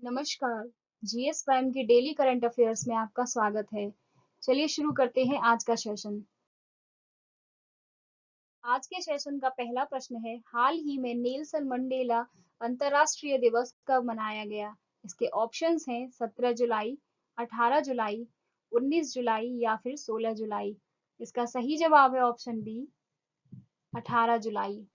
नमस्कार। GS prime के daily current affairs में आपका स्वागत है। चलिए शुरू करते हैं आज का सेशन। आज के सेशन का पहला प्रश्न है, हाल ही में नेल्सन मंडेला अंतर्राष्ट्रीय दिवस कब मनाया गया? इसके ऑप्शंस हैं 17 जुलाई, 18 जुलाई, 19 जुलाई या फिर 16 जुलाई। इसका सही जवाब है ऑप्शन बी, 18 जुलाई।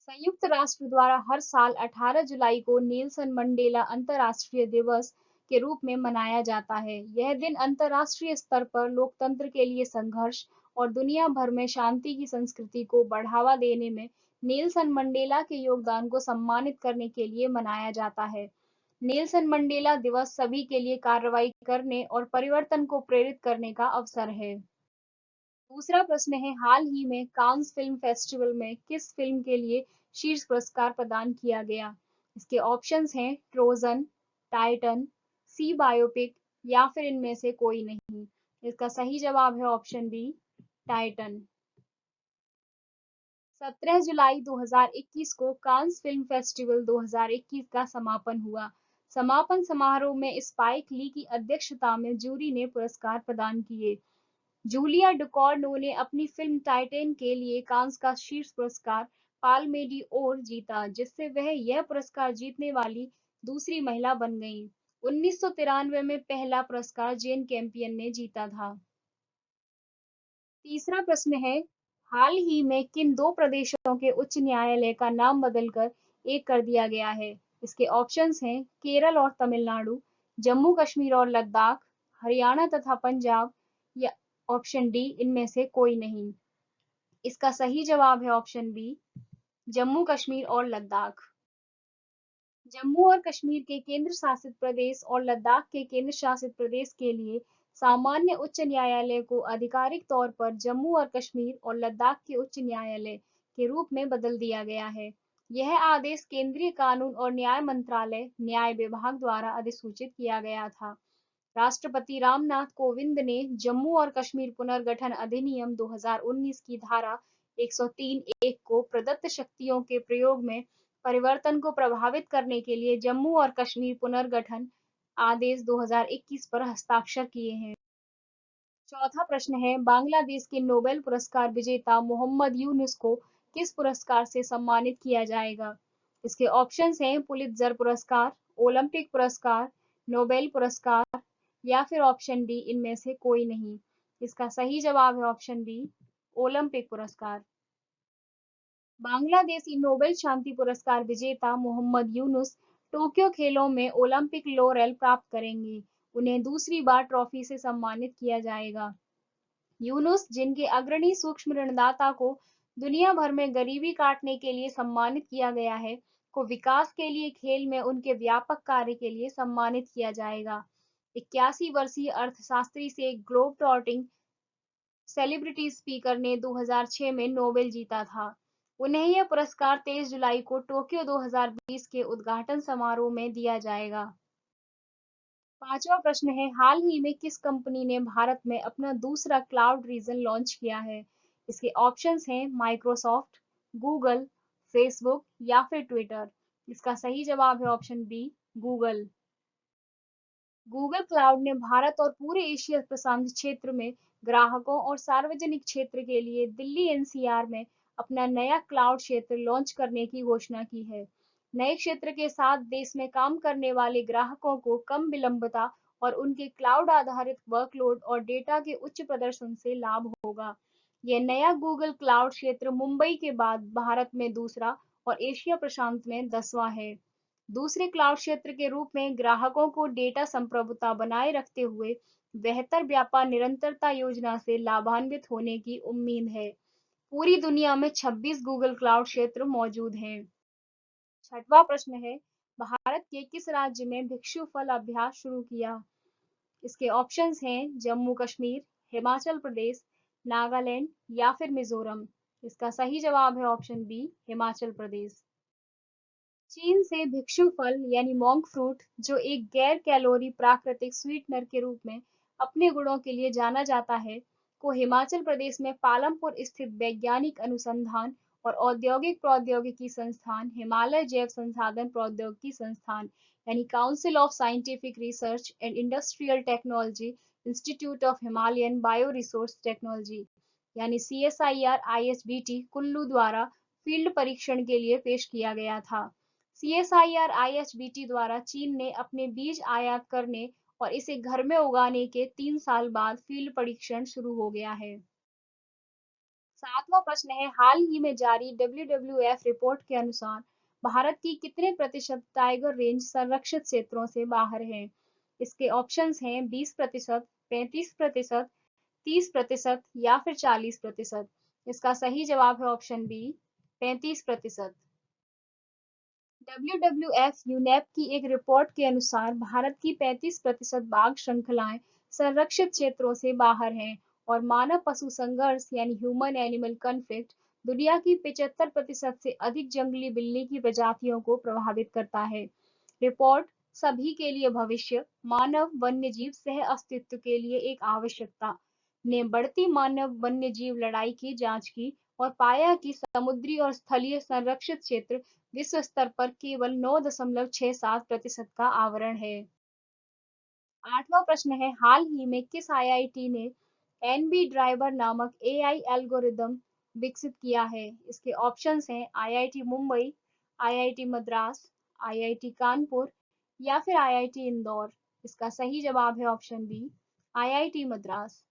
संयुक्त राष्ट्र द्वारा हर साल 18 जुलाई को नेल्सन मंडेला अंतर्राष्ट्रीय दिवस के रूप में मनाया जाता है। यह दिन अंतर्राष्ट्रीय स्तर पर लोकतंत्र के लिए संघर्ष और दुनिया भर में शांति की संस्कृति को बढ़ावा देने में नेल्सन मंडेला के योगदान को सम्मानित करने के लिए मनाया जाता है। नेल्सन मंडेला दिवस सभी के लिए कार्रवाई करने और परिवर्तन को प्रेरित करने का अवसर है। दूसरा प्रश्न है, हाल ही में कांस फिल्म फेस्टिवल में किस फिल्म के लिए शीर्ष पुरस्कार प्रदान किया गया? इसके ऑप्शंस हैं ट्रोजन, टाइटन, सी बायोपिक या फिर इनमें से कोई नहीं। इसका सही जवाब है ऑप्शन बी, टाइटन। 17 जुलाई 2021 को कांस फिल्म फेस्टिवल 2021 का समापन हुआ। समापन समारोह में स्पाइक ली की अध्यक्षता में जूरी ने पुरस्कार प्रदान किए। जूलिया डुकॉर्नो ने अपनी फिल्म टाइटैन के लिए कांस का शीर्ष पुरस्कार पाल्मे डी ओर जीता, जिससे वह यह पुरस्कार जीतने वाली दूसरी महिला बन गईं। 1993 में पहला पुरस्कार जेन कैम्पियन ने जीता था। तीसरा प्रश्न है, हाल ही में किन दो प्रदेशों के उच्च न्यायालय का नाम बदलकर एक कर दिया गया है? इसके ऑप्शंस हैं केरल और तमिलनाडु, जम्मू कश्मीर और लद्दाख, हरियाणा तथा पंजाब या ऑप्शन डी इनमें से कोई नहीं। इसका सही जवाब है ऑप्शन बी, जम्मू कश्मीर और लद्दाख। जम्मू और कश्मीर के केंद्र शासित प्रदेश और लद्दाख के केंद्र शासित प्रदेश के लिए सामान्य उच्च न्यायालय को आधिकारिक तौर पर जम्मू और कश्मीर और लद्दाख के उच्च न्यायालय के रूप में बदल दिया गया है। यह आदेश केंद्रीय कानून और न्याय मंत्रालय, न्याय विभाग द्वारा अधिसूचित किया गया था। राष्ट्रपति रामनाथ कोविंद ने जम्मू और कश्मीर पुनर्गठन अधिनियम 2019 की धारा 103(1) को प्रदत्त शक्तियों के प्रयोग में परिवर्तन को प्रभावित करने के लिए जम्मू और कश्मीर पुनर्गठन आदेश 2021 पर हस्ताक्षर किए हैं। चौथा प्रश्न है, बांग्लादेश के नोबेल पुरस्कार विजेता मोहम्मद यूनुस को किस पुरस्कार से सम्मानित किया जाएगा? इसके ऑप्शंस हैं पुलित्जर पुरस्कार, ओलंपिक पुरस्कार, नोबेल पुरस्कार या फिर ऑप्शन डी इनमें से कोई नहीं। इसका सही जवाब है ऑप्शन बी, ओलंपिक पुरस्कार। बांग्लादेशी नोबेल शांति पुरस्कार विजेता मोहम्मद यूनुस टोक्यो खेलों में ओलंपिक लॉरेल प्राप्त करेंगे। उन्हें दूसरी बार ट्रॉफी से सम्मानित किया जाएगा। यूनुस, जिनके अग्रणी सूक्ष्म ऋणदाता को दुनिया भर में गरीबी काटने के लिए सम्मानित किया गया है, को विकास के लिए खेल में उनके व्यापक कार्य के लिए सम्मानित किया जाएगा। 81 वर्षीय अर्थशास्त्री से ग्लोब ट्रॉटिंग सेलिब्रिटी स्पीकर ने 2006 में नोबेल जीता था। उन्हें यह पुरस्कार 23 जुलाई को टोक्यो 2020 के उद्घाटन समारोह में दिया जाएगा। पांचवा प्रश्न है, हाल ही में किस कंपनी ने भारत में अपना दूसरा क्लाउड रीजन लॉन्च किया है? इसके ऑप्शंस हैं माइक्रोसॉफ्ट, गूगल, फेसबुक या फिर ट्विटर। इसका सही जवाब है option B, Google. Google Cloud ने भारत और पूरे एशिया प्रशांत क्षेत्र में ग्राहकों और सार्वजनिक क्षेत्र के लिए दिल्ली एनसीआर में अपना नया क्लाउड क्षेत्र लॉन्च करने की घोषणा की है। नए क्षेत्र के साथ देश में काम करने वाले ग्राहकों को कम विलंबता और उनके क्लाउड आधारित वर्कलोड और डेटा के उच्च प्रदर्शन से लाभ होगा। यह नया गूगल क्लाउड क्षेत्र मुंबई के बाद भारत में दूसरा और एशिया प्रशांत में 10वां है। दूसरे क्लाउड क्षेत्र के रूप में ग्राहकों को डेटा संप्रभुता बनाए रखते हुए बेहतर व्यापार निरंतरता योजना से लाभान्वित होने की उम्मीद है। पूरी दुनिया में 26 गूगल क्लाउड क्षेत्र मौजूद हैं। छठवां प्रश्न है, भारत के किस राज्य में भिक्षु फल अभ्यास शुरू किया? इसके ऑप्शंस हैं जम्मू कश्मीर, हिमाचल प्रदेश, नागालैंड या फिर मिजोरम। इसका सही जवाब है ऑप्शन बी, हिमाचल प्रदेश। चीन से भिक्षु फल यानी मोंक फ्रूट, जो एक गैर कैलोरी प्राकृतिक स्वीटनर के रूप में अपने गुणों के लिए जाना जाता है, को हिमाचल प्रदेश में पालमपुर स्थित वैज्ञानिक अनुसंधान और औद्योगिक प्रौद्योगिकी संस्थान हिमालय जैव संसाधन प्रौद्योगिकी संस्थान यानी council of scientific research and industrial technology institute of Himalayan bio resource technology यानी CSIR ISBT कुल्लू द्वारा फील्ड परीक्षण के लिए पेश किया गया था। CSIR ISBT द्वारा चीन ने अपने बीज आयात करने और इसे घर में उगाने के 3 साल बाद फील्ड परीक्षण शुरू हो गया है। 7वां प्रश्न है, हाल ही में जारी WWF रिपोर्ट के अनुसार भारत की कितने प्रतिशत टाइगर रेंज संरक्षित क्षेत्रों से बाहर है? इसके ऑप्शंस हैं 20%, 35%, 30% या फिर 40%। इसका सही जवाब है ऑप्शन बी, 35%। WWF यूनेप की एक रिपोर्ट के अनुसार भारत की 35% बाघ श्रृंखलाएं संरक्षित क्षेत्रों से बाहर हैं और मानव पशु संघर्ष यानी ह्यूमन एनिमल कॉन्फ्लिक्ट दुनिया की 75% से अधिक जंगली बिल्ली की प्रजातियों को प्रभावित करता है। रिपोर्ट सभी के लिए भविष्य मानव वन्यजीव सह अस्तित्व के लिए एक आवश्यकता ने बढ़ती मानव वन्यजीव लड़ाई की जांच की और पाया कि समुद्री और स्थलीय संरक्षित क्षेत्र विश्व स्तर पर केवल 9.67% का आवरण है। 8वां प्रश्न है, हाल ही में किस IIT ने NB ड्राइवर नामक AI एल्गोरिदम विकसित किया है? इसके ऑप्शंस हैं IIT Mumbai, IIT Madras, IIT Kanpur या फिर IIT इंदौर। इसका सही जवाब है ऑप्शन बी, IIT मद्रास।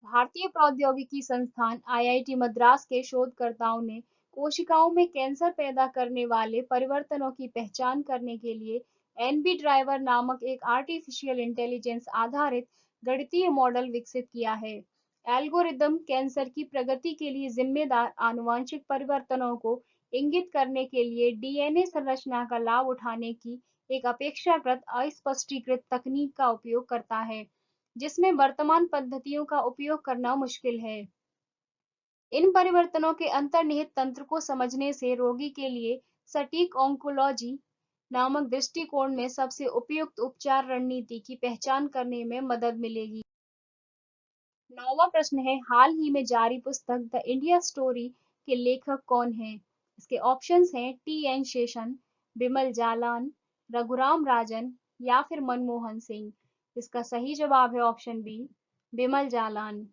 भारतीय प्रौद्योगिकी संस्थान IIT मद्रास के शोधकर्ताओं ने कोशिकाओं में कैंसर पैदा करने वाले परिवर्तनों की पहचान करने के लिए NB ड्राइवर नामक एक आर्टिफिशियल इंटेलिजेंस आधारित गणितीय मॉडल विकसित किया है। एल्गोरिदम कैंसर की प्रगति के लिए जिम्मेदार आनुवंशिक परिवर्तनों को इंगित करने के लिए DNA संरचना का लाभ उठाने की एक अपेक्षाकृत अस्पष्टीकृत तकनीक का उपयोग करता है, जिसमें वर्तमान पद्धतियों का उपयोग करना मुश्किल है। इन परिवर्तनों के अंतर्निहित तंत्र को समझने से रोगी के लिए सटीक ऑन्कोलॉजी नामक दृष्टिकोण में सबसे उपयुक्त उपचार रणनीति की पहचान करने में मदद मिलेगी। 9वां प्रश्न है, हाल ही में जारी पुस्तक द इंडिया स्टोरी के लेखक कौन हैं? इसके ऑप्शंस हैं TN शेषन, बिमल जालान, रघुराम राजन या फिर मनमोहन सिंह। इसका सही जवाब है option B, Bimal Jalan.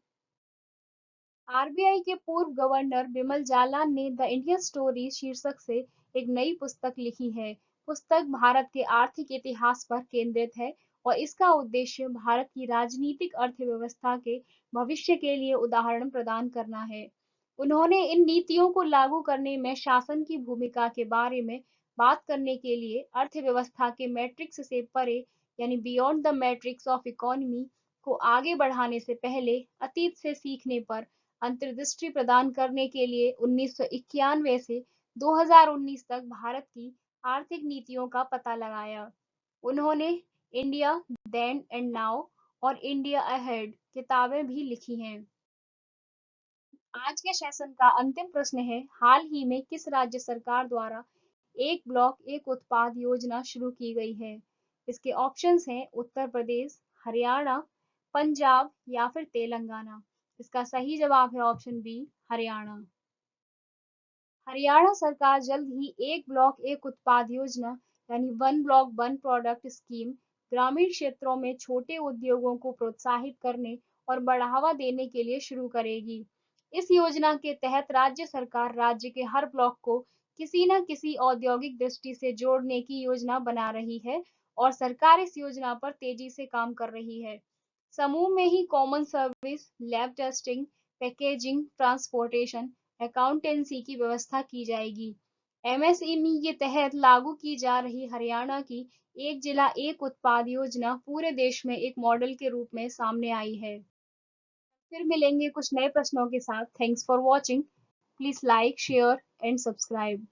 RBI के पूर्व गवर्नर बिमल जालान ने द इंडिया स्टोरी शीर्षक से एक नई पुस्तक लिखी है। पुस्तक भारत के आर्थिक इतिहास पर केंद्रित है और इसका उद्देश्य भारत की राजनीतिक अर्थव्यवस्था के भविष्य के लिए उदाहरण प्रदान करना है। उन्होंने इन नीतियों को लागू करने में शासन की भूमिका के बारे में बात करने के लिए अर्थव्यवस्था के मैट्रिक्स से परे यानी beyond the matrix of economy को आगे बढ़ाने से पहले अतीत से सीखने पर अंतर्दृष्टि प्रदान करने के लिए 1991 से 2019 तक भारत की आर्थिक नीतियों का पता लगाया। उन्होंने इंडिया देन एंड नाउ और इंडिया अहेड किताबें भी लिखी हैं। आज के सेशन का अंतिम प्रश्न है, हाल ही में किस राज्य सरकार द्वारा एक ब्लॉक एक उत्पाद योजना शुरू की गई है? इसके ऑप्शंस हैं उत्तर प्रदेश, हरियाणा, पंजाब या फिर तेलंगाना। इसका सही जवाब है ऑप्शन बी, हरियाणा। हरियाणा सरकार जल्द ही एक ब्लॉक एक उत्पाद योजना यानी one block one product scheme ग्रामीण क्षेत्रों में छोटे उद्योगों को प्रोत्साहित करने और बढ़ावा देने के लिए शुरू करेगी। इस योजना के तहत राज्य सरकार राज्य के हर ब्लॉक को किसी न किसी औद्योगिक दृष्टि से जोड़ने की योजना बना रही है और सरकार इस योजना पर तेजी से काम कर रही है। समूह में ही common service, lab testing, packaging, transportation, accountancy की व्यवस्था की जाएगी। MSME के तहत लागू की जा रही हरियाणा की एक जिला एक उत्पाद योजना पूरे देश में एक मॉडल के रूप में सामने आई है। फिर मिलेंगे कुछ नए प्रश्नों के साथ। Thanks for watching. Please like, share and subscribe.